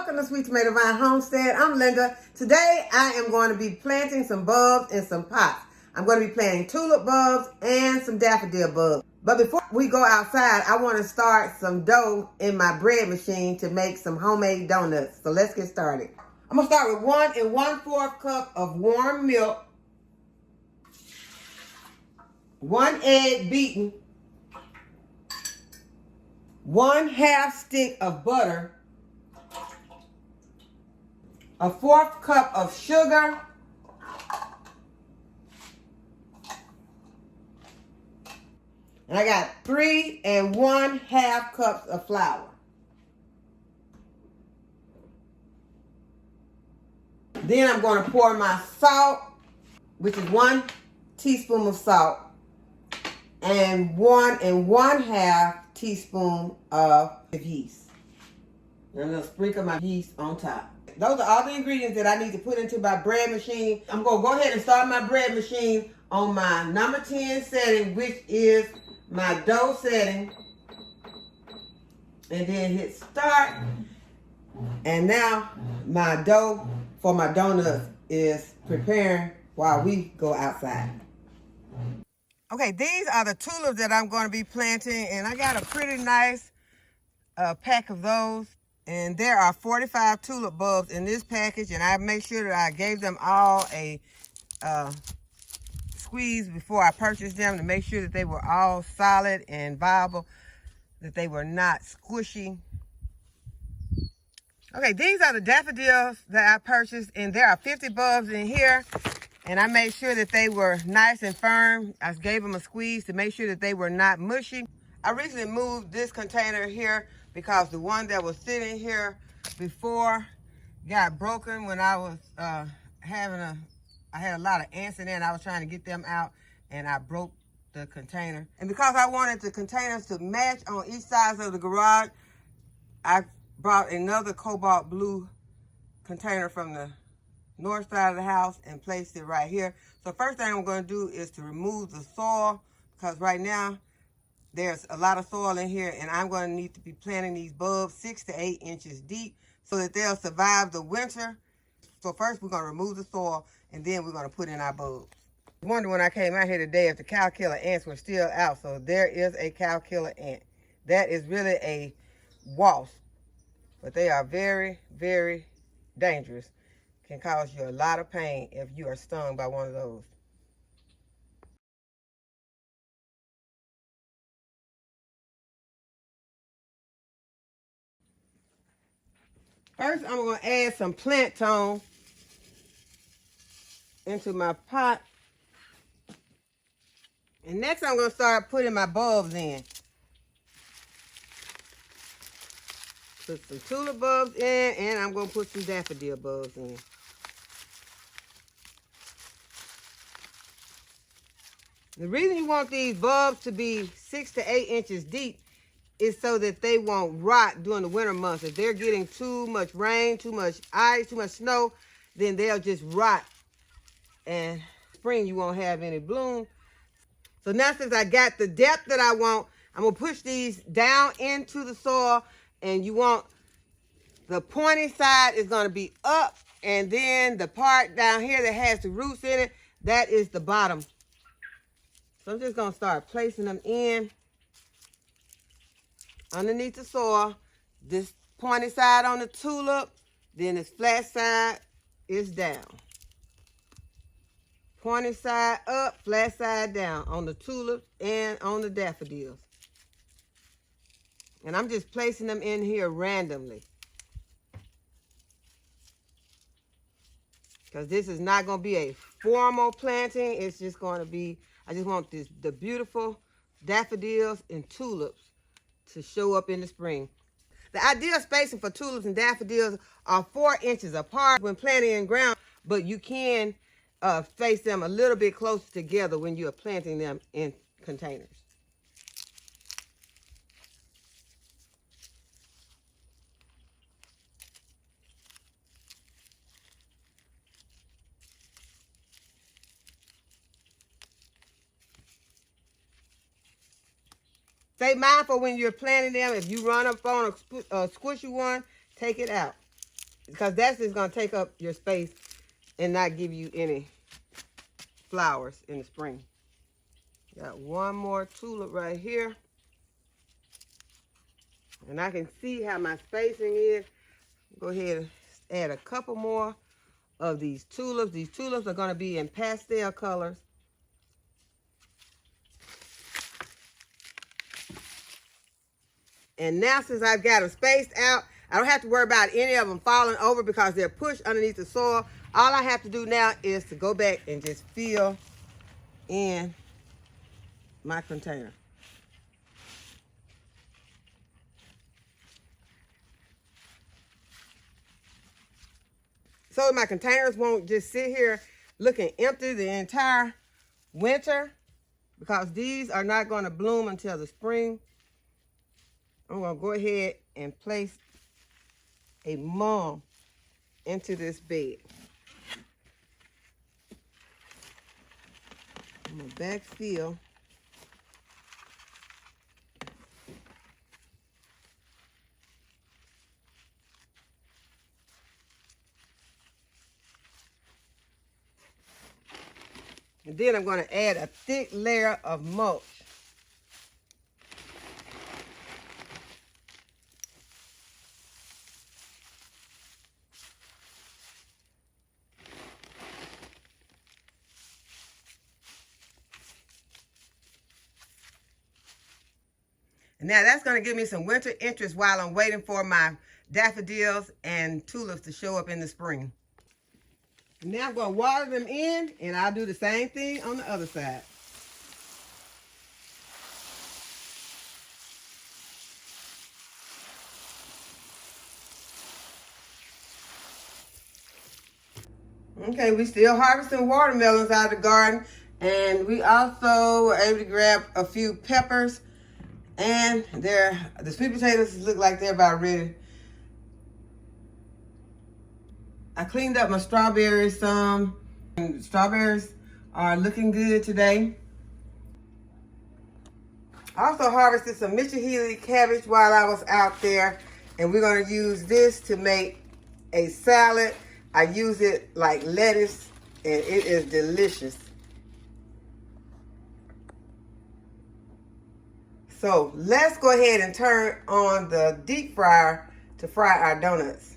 Welcome to Sweet Tomato Vine Homestead. I'm Linda. Today I am going to be planting some bulbs in some pots. I'm going to be planting tulip bulbs and some daffodil bulbs. But before we go outside, I want to start some dough in my bread machine to make some homemade donuts. So let's get started. I'm going to start with 1 1/4 cup of warm milk, 1 egg beaten, 1/2 stick of butter, 1/4 cup of sugar, and I got 3 1/2 cups of flour. Then I'm going to pour my salt, which is 1 teaspoon of salt, and 1 1/2 teaspoon of yeast. And I'm going to sprinkle my yeast on top. Those are all the ingredients that I need to put into my bread machine. I'm going to go ahead and start my bread machine on my number 10 setting, which is my dough setting. And then hit start. And now my dough for my donuts is preparing while we go outside. Okay, these are the tulips that I'm going to be planting, and I got a pretty nice pack of those. And there are 45 tulip bulbs in this package, and I made sure that I gave them all a squeeze before I purchased them to make sure that they were all solid and viable, that they were not squishy. Okay, these are the daffodils that I purchased, and there are 50 bulbs in here, and I made sure that they were nice and firm. I gave them a squeeze to make sure that they were not mushy. I recently moved this container here because the one that was sitting here before got broken when I was I had a lot of ants in there and I was trying to get them out, and I broke the container. And because I wanted the containers to match on each side of the garage, I brought another cobalt blue container from the north side of the house and placed it right here. So first thing I'm going to do is to remove the soil, because right now there's a lot of soil in here, and I'm going to need to be planting these bulbs 6 to 8 inches deep so that they'll survive the winter. So first we're going to remove the soil, and then we're going to put in our bulbs. I wonder when I came out here today if the cow killer ants were still out. So there is a cow killer ant. That is really a wasp, but they are very, very dangerous. Can cause you a lot of pain if you are stung by one of those. First, I'm going to add some plant tone into my pot. And next, I'm going to start putting my bulbs in. Put some tulip bulbs in, and I'm going to put some daffodil bulbs in. The reason you want these bulbs to be 6 to 8 inches deep is so that they won't rot during the winter months. If they're getting too much rain, too much ice, too much snow, then they'll just rot. And spring, you won't have any bloom. So now since I got the depth that I want, I'm going to push these down into the soil. And you want the pointy side is going to be up. And then the part down here that has the roots in it, that is the bottom. So I'm just going to start placing them in underneath the soil. This pointy side on the tulip, then this flat side is down. Pointy side up, flat side down on the tulips and on the daffodils. And I'm just placing them in here randomly, because this is not going to be a formal planting. It's just going to be, I just want the beautiful daffodils and tulips to show up in the spring. The ideal spacing for tulips and daffodils are 4 inches apart when planting in ground, but you can space them a little bit closer together when you are planting them in containers. Stay mindful when you're planting them. If you run up on a squishy one, take it out. because that's just going to take up your space and not give you any flowers in the spring. Got one more tulip right here. And I can see how my spacing is. Go ahead and add a couple more of these tulips. These tulips are going to be in pastel colors. And now since I've got them spaced out, I don't have to worry about any of them falling over because they're pushed underneath the soil. All I have to do now is to go back and just fill in my container. So my containers won't just sit here looking empty the entire winter, because these are not going to bloom until the spring. I'm going to go ahead and place a mulch into this bed. I'm going to backfill. And then I'm going to add a thick layer of mulch. And now that's going to give me some winter interest while I'm waiting for my daffodils and tulips to show up in the spring. And now I'm going to water them in, and I'll do the same thing on the other side. Okay, we still harvesting watermelons out of the garden, and we also were able to grab a few peppers, and the sweet potatoes look like they're about ready. I cleaned up my strawberries some, and strawberries are looking good today. I also harvested some MetryGrow cabbage while I was out there, and we're going to use this to make a salad. I use it like lettuce, and it is delicious. So let's go ahead and turn on the deep fryer to fry our donuts.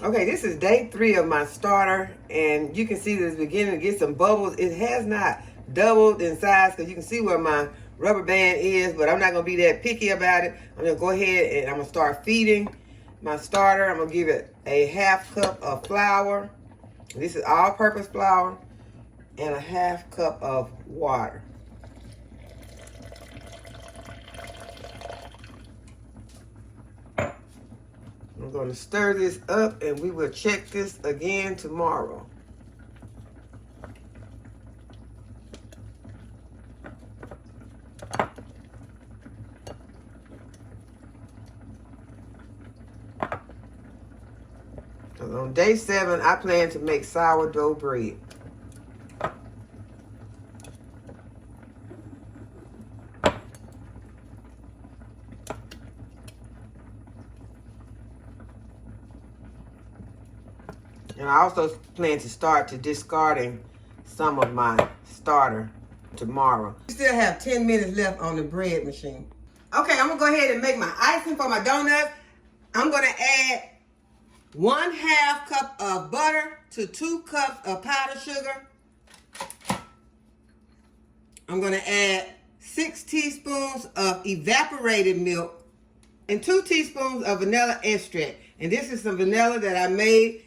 Okay, this is day 3 of my starter, and you can see that it's beginning to get some bubbles. It has not doubled in size because you can see where my rubber band is, but I'm not going to be that picky about it. I'm going to go ahead and I'm going to start feeding my starter. I'm going to give it a 1/2 cup of flour. This is all-purpose flour, and a 1/2 cup of water. I'm going to stir this up, and we will check this again tomorrow. So on day 7, I plan to make sourdough bread. And I also plan to start to discarding some of my starter tomorrow. We still have 10 minutes left on the bread machine. Okay, I'm gonna go ahead and make my icing for my donuts. I'm gonna add 1/2 cup of butter to 2 cups of powdered sugar. I'm gonna add 6 teaspoons of evaporated milk and 2 teaspoons of vanilla extract. And this is some vanilla that I made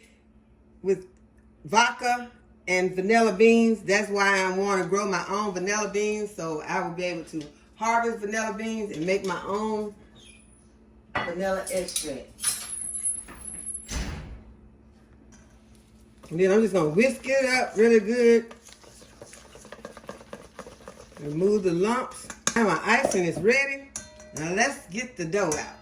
with vodka and vanilla beans. That's why I want to grow my own vanilla beans, so I will be able to harvest vanilla beans and make my own vanilla extract. And then I'm just going to whisk it up really good. Remove the lumps. Now my icing is ready. Now let's get the dough out.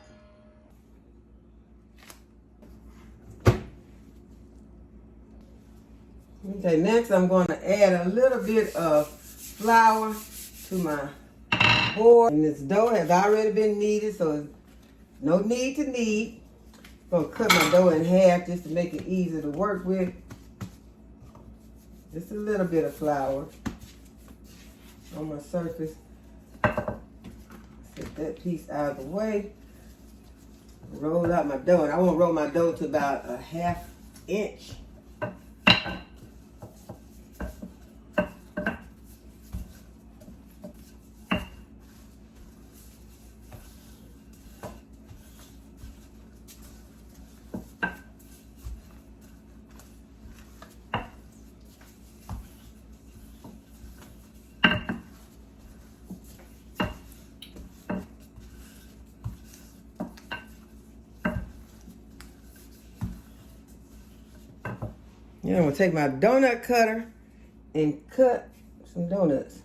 Okay, next I'm going to add a little bit of flour to my board. And this dough has already been kneaded, so no need to knead. I'm gonna cut my dough in half just to make it easier to work with. Just a little bit of flour on my surface. Set that piece out of the way. Roll out my dough, and I want to roll my dough to about a 1/2 inch. Yeah, I'm gonna take my donut cutter and cut some donuts.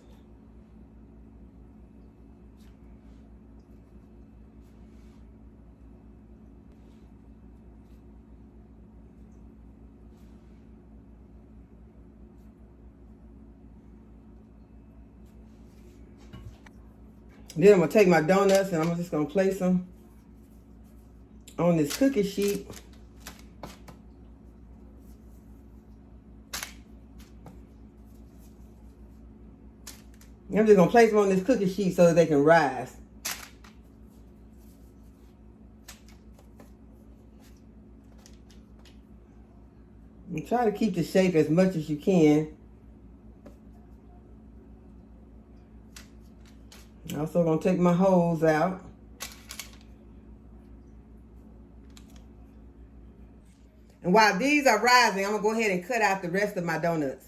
Then I'm gonna take my donuts and I'm just gonna place them on this cookie sheet. I'm just gonna place them on this cookie sheet so that they can rise. And try to keep the shape as much as you can. I'm also gonna take my holes out. And while these are rising, I'm gonna go ahead and cut out the rest of my donuts.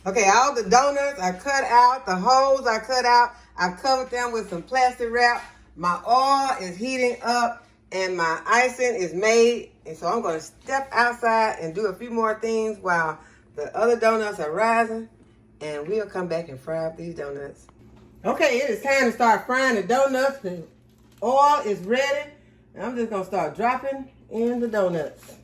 Okay, all the donuts are cut out, the holes are cut out. I covered them with some plastic wrap. My oil is heating up and my icing is made. And so I'm gonna step outside and do a few more things while the other donuts are rising. And we'll come back and fry up these donuts. Okay, it is time to start frying the donuts. The oil is ready. And I'm just gonna start dropping in the donuts.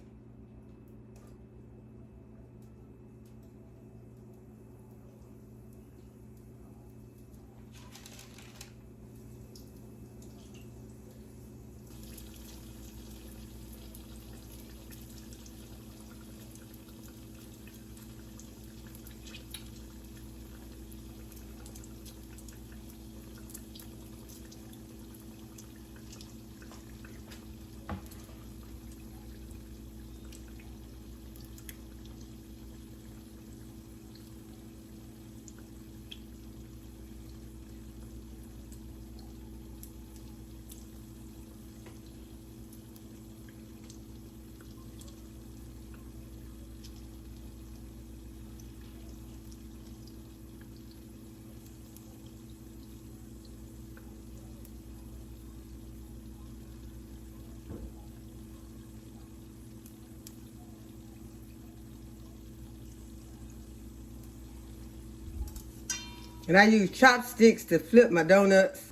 And I use chopsticks to flip my donuts.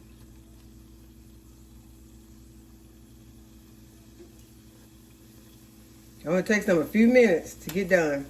I'm gonna take a few minutes to get done.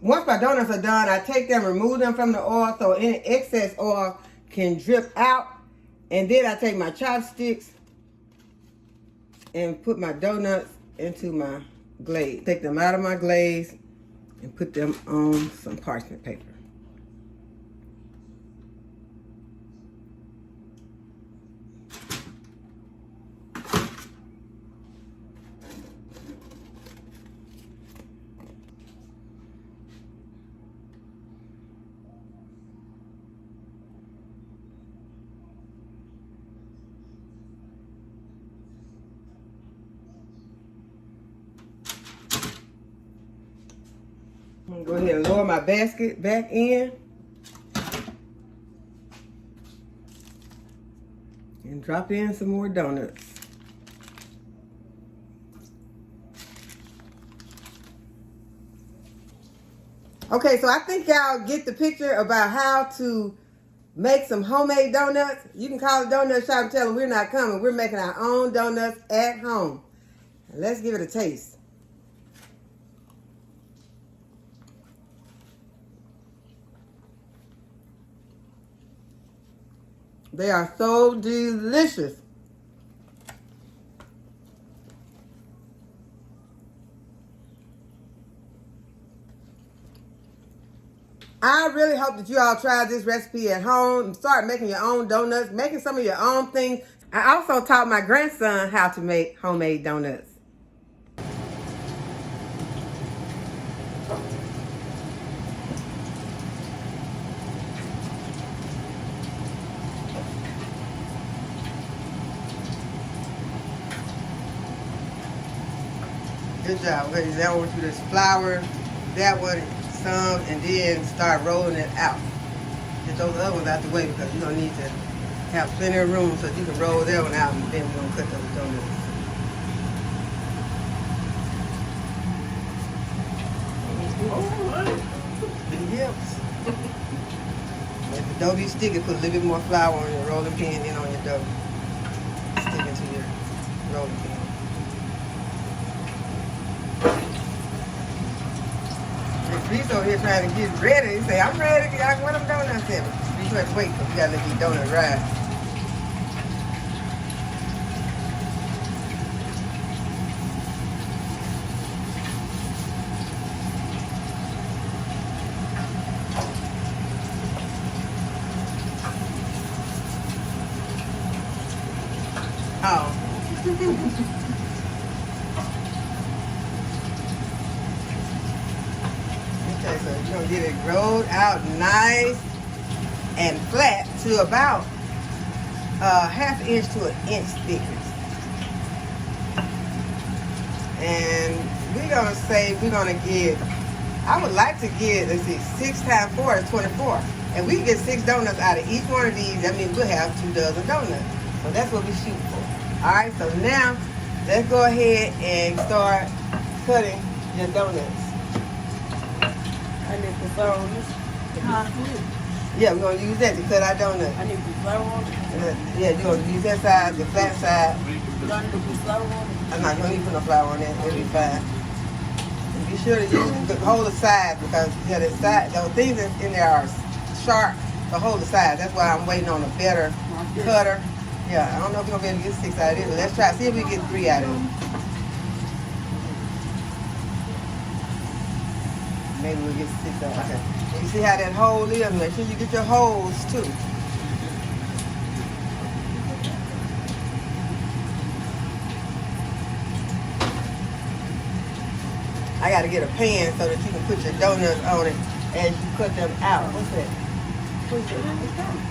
Once my donuts are done, I take them, remove them from the oil so any excess oil can drip out. And then I take my chopsticks and put my donuts into my glaze. Take them out of my glaze and put them on some parchment paper. I'm gonna go ahead and lower my basket back in and drop in some more donuts. Okay, so I think y'all get the picture about how to make some homemade donuts. You can call the donut shop and tell them we're not coming. We're making our own donuts at home. Let's give it a taste. They are so delicious. I really hope that you all try this recipe at home and start making your own donuts, making some of your own things. I also taught my grandson how to make homemade donuts. Good job. Okay, now I want you to flour that one some and then start rolling it out. Get those other ones out the way because you're going to need to have plenty of room so you can roll that one out and then we're going to cut those donuts. It helps. If the dough be sticky, put a little bit more flour on your rolling pin and on your dough. Stick it to your rolling pin. Reese over here trying to get ready. He say, I'm ready. I want them donuts in. Reese has to wait because you got to let these donuts rise. Oh. Okay, so you're going to get it rolled out nice and flat to about ½ inch to an inch thickness. And we're going to say we're going to get, I would like to get, let's see, 6 times 4 is 24. And we can get 6 donuts out of each one of these. That means we'll have 2 dozen donuts. So that's what we shoot for. All right, so now let's go ahead and start cutting your donuts. I need to flour on this. Yeah, we're going to use that to cut our donuts. I need to put flour on it. Yeah, you're going to use that side, the flat side. Do I need to put flour on it? I'm not going to need to put no flour on that. It'll be fine. And be sure to use the hold the side because yeah, the side, those things in there are sharp to hold the side. That's why I'm waiting on a better cutter. Yeah, I don't know if we're going to be able to get 6 out of it, but let's try. See if we can get 3 out of it. Maybe we'll get 6 out. Okay. You see how that hole is? Make sure you get your holes too. I got to get a pan so that you can put your donuts on it as you cut them out. What's that? What's that?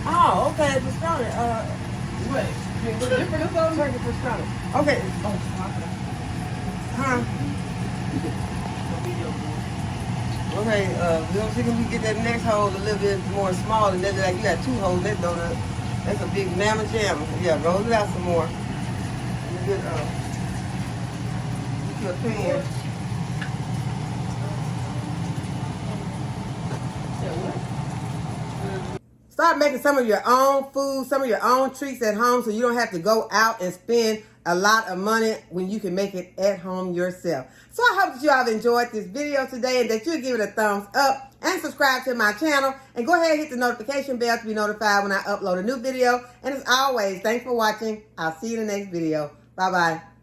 Oh, okay, it's pastrami. What? Different or something? Turkey pastrami. Okay. Huh? Okay, we don't think we get that next hole a little bit more small and then like you got 2 holes in that donut. That's a big mamma jamma. Yeah, roll it out some more. And get your pan. Start making some of your own food, some of your own treats at home so you don't have to go out and spend a lot of money when you can make it at home yourself. So I hope that you all have enjoyed this video today and that you'll give it a thumbs up and subscribe to my channel. And go ahead and hit the notification bell to be notified when I upload a new video. And as always, thanks for watching. I'll see you in the next video. Bye-bye.